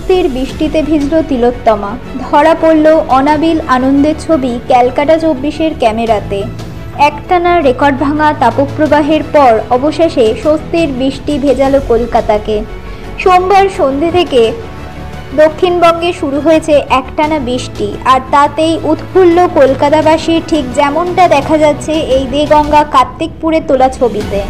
স্বস্তির বৃষ্টিতে ভিজল তিলোত্তমা। ধরা পড়ল অনাবিল আনন্দের ছবি ক্যালকাটা 24-এর ক্যামেরাতে। একটানা রেকর্ড ভাঙা তাপপ্রবাহের পর অবশেষে স্বস্তির বৃষ্টি ভেজালো কলকাতাকে। সোমবার সন্ধে থেকে দক্ষিণবঙ্গে শুরু হয়েছে একটানা বৃষ্টি, আর তাতেই উৎফুল্ল কলকাতাবাসী, ঠিক যেমনটা দেখা যাচ্ছে এই দেগঙ্গা কার্তিকপুরে তোলা ছবিতে।